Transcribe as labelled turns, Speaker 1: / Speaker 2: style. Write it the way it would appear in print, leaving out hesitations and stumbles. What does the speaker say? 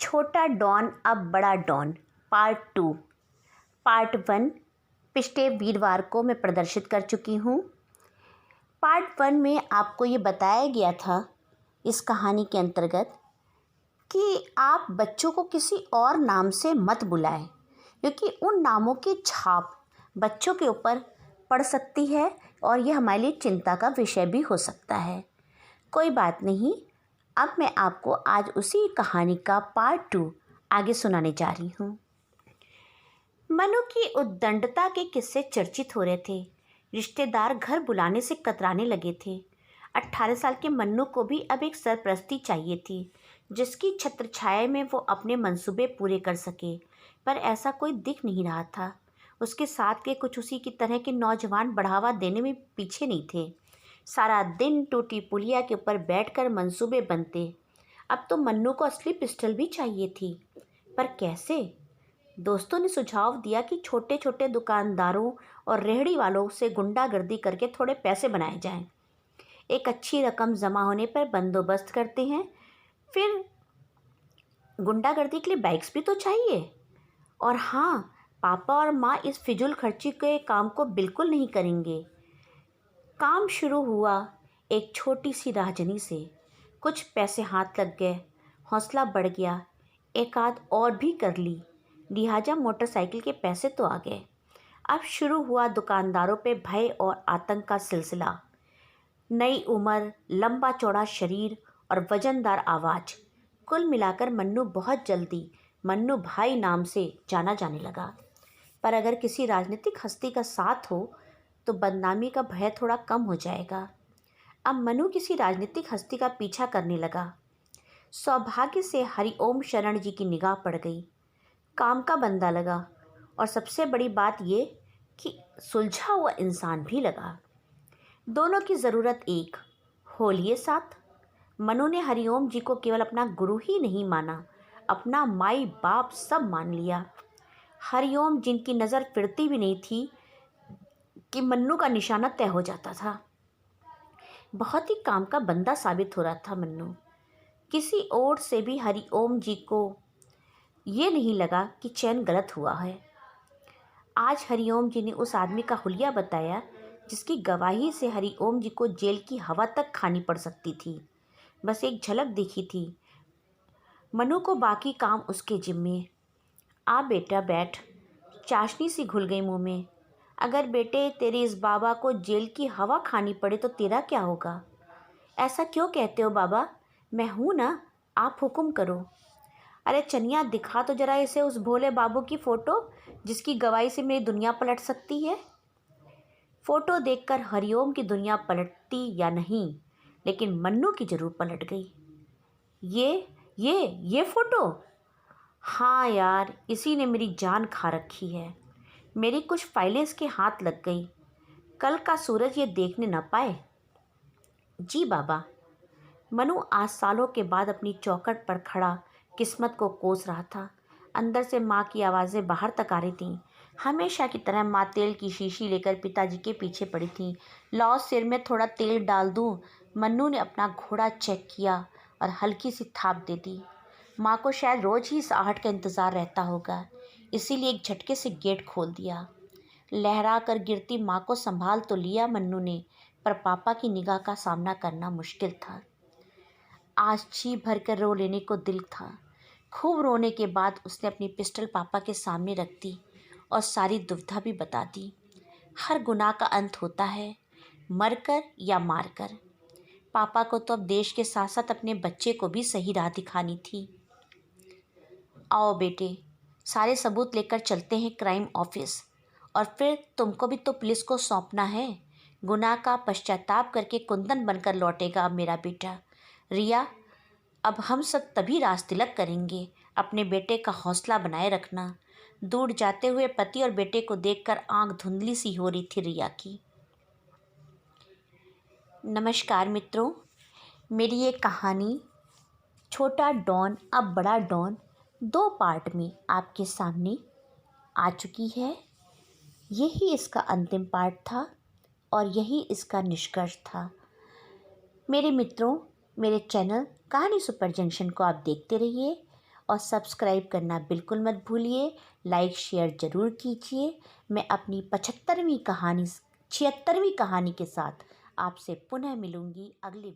Speaker 1: छोटा डॉन अब बड़ा डॉन पार्ट 2। पार्ट 1 पिछले वीरवार को मैं प्रदर्शित कर चुकी हूँ। पार्ट 1 में आपको ये बताया गया था इस कहानी के अंतर्गत कि आप बच्चों को किसी और नाम से मत बुलाएं, क्योंकि उन नामों की छाप बच्चों के ऊपर पड़ सकती है और ये हमारे लिए चिंता का विषय भी हो सकता है। कोई बात नहीं, अब मैं आपको आज उसी कहानी का पार्ट 2 आगे सुनाने जा रही हूँ। मनु की उद्दंडता के किस्से चर्चित हो रहे थे। रिश्तेदार घर बुलाने से कतराने लगे थे। 18 साल के मन्नू को भी अब एक सरपरस्ती चाहिए थी, जिसकी छत्रछाया में वो अपने मंसूबे पूरे कर सके, पर ऐसा कोई दिख नहीं रहा था। उसके साथ के कुछ उसी की तरह के नौजवान बढ़ावा देने में पीछे नहीं थे। सारा दिन टूटी पुलिया के ऊपर बैठकर मंसूबे बनते। अब तो मन्नू को असली पिस्टल भी चाहिए थी, पर कैसे? दोस्तों ने सुझाव दिया कि छोटे छोटे दुकानदारों और रेहड़ी वालों से गुंडागर्दी करके थोड़े पैसे बनाए जाएं। एक अच्छी रकम जमा होने पर बंदोबस्त करते हैं। फिर गुंडागर्दी के लिए बाइक्स भी तो चाहिए। और हाँ, पापा और माँ इस फिजूल खर्ची के काम को बिल्कुल नहीं करेंगे। काम शुरू हुआ एक छोटी सी राहजनी से। कुछ पैसे हाथ लग गए, हौसला बढ़ गया, एक आध और भी कर ली। लिहाजा मोटरसाइकिल के पैसे तो आ गए। अब शुरू हुआ दुकानदारों पे भय और आतंक का सिलसिला। नई उम्र, लंबा चौड़ा शरीर और वजनदार आवाज़, कुल मिलाकर मन्नू बहुत जल्दी मन्नू भाई नाम से जाना जाने लगा। पर अगर किसी राजनीतिक हस्ती का साथ हो तो बदनामी का भय थोड़ा कम हो जाएगा। अब मनु किसी राजनीतिक हस्ती का पीछा करने लगा। सौभाग्य से हरिओम शरण जी की निगाह पड़ गई। काम का बंदा लगा और सबसे बड़ी बात ये कि सुलझा हुआ इंसान भी लगा। दोनों की ज़रूरत एक, हो लिए साथ। मनु ने हरिओम जी को केवल अपना गुरु ही नहीं माना, अपना माई बाप सब मान लिया। हरिओम जिनकी नज़र फिरती भी नहीं थी कि मन्नू का निशाना तय हो जाता था। बहुत ही काम का बंदा साबित हो रहा था मन्नू। किसी ओर से भी हरिओम जी को ये नहीं लगा कि चयन गलत हुआ है। आज हरिओम जी ने उस आदमी का हुलिया बताया जिसकी गवाही से हरिओम जी को जेल की हवा तक खानी पड़ सकती थी। बस एक झलक दिखी थी। मनु को बाकी काम उसके जिम्मे। आ बेटा बैठ, चाशनी सी घुल गई मुंह में। अगर बेटे तेरे इस बाबा को जेल की हवा खानी पड़े तो तेरा क्या होगा? ऐसा क्यों कहते हो बाबा? मैं हूँ ना, आप हुक्म करो। अरे चनिया, दिखा तो जरा इसे उस भोले बाबू की फ़ोटो जिसकी गवाही से मेरी दुनिया पलट सकती है। फ़ोटो देखकर हरिओम की दुनिया पलटती या नहीं, लेकिन मन्नू की ज़रूर पलट गई। ये फ़ोटो? हाँ यार, इसी ने मेरी जान खा रखी है। मेरी कुछ फाइलें इसके हाथ लग गई। कल का सूरज ये देखने न पाए। जी बाबा। मनु आज सालों के बाद अपनी चौखट पर खड़ा किस्मत को कोस रहा था। अंदर से माँ की आवाज़ें बाहर तक आ रही थीं। हमेशा की तरह माँ तेल की शीशी लेकर पिताजी के पीछे पड़ी थी। लाओ सिर में थोड़ा तेल डाल दूँ। मन्नू ने अपना घोड़ा चेक किया और हल्की सी थाप दे दी। माँ को शायद रोज़ ही इस आहट का इंतज़ार रहता होगा, इसीलिए एक झटके से गेट खोल दिया। लहरा कर गिरती माँ को संभाल तो लिया मन्नू ने, पर पापा की निगाह का सामना करना मुश्किल था। आज जी भर कर रो लेने को दिल था। खूब रोने के बाद उसने अपनी पिस्टल पापा के सामने रख दी और सारी दुविधा भी बता दी। हर गुनाह का अंत होता है, मरकर या मारकर। पापा को तो अब देश के साथ साथ अपने बच्चे को भी सही राह दिखानी थी। आओ बेटे, सारे सबूत लेकर चलते हैं क्राइम ऑफिस, और फिर तुमको भी तो पुलिस को सौंपना है। गुनाह का पश्चाताप करके कुंदन बनकर लौटेगा अब मेरा बेटा। रिया, अब हम सब तभी राज तिलक करेंगे। अपने बेटे का हौसला बनाए रखना। दूर जाते हुए पति और बेटे को देखकर आंख धुंधली सी हो रही थी रिया की। नमस्कार मित्रों, मेरी ये कहानी छोटा डॉन अब बड़ा डॉन 2 पार्ट में आपके सामने आ चुकी है। यही इसका अंतिम पार्ट था और यही इसका निष्कर्ष था। मेरे मित्रों, मेरे चैनल कहानी सुपर जंक्शन को आप देखते रहिए और सब्सक्राइब करना बिल्कुल मत भूलिए। लाइक शेयर ज़रूर कीजिए। मैं अपनी 75वीं कहानी 76वीं कहानी के साथ आपसे पुनः मिलूँगी अगले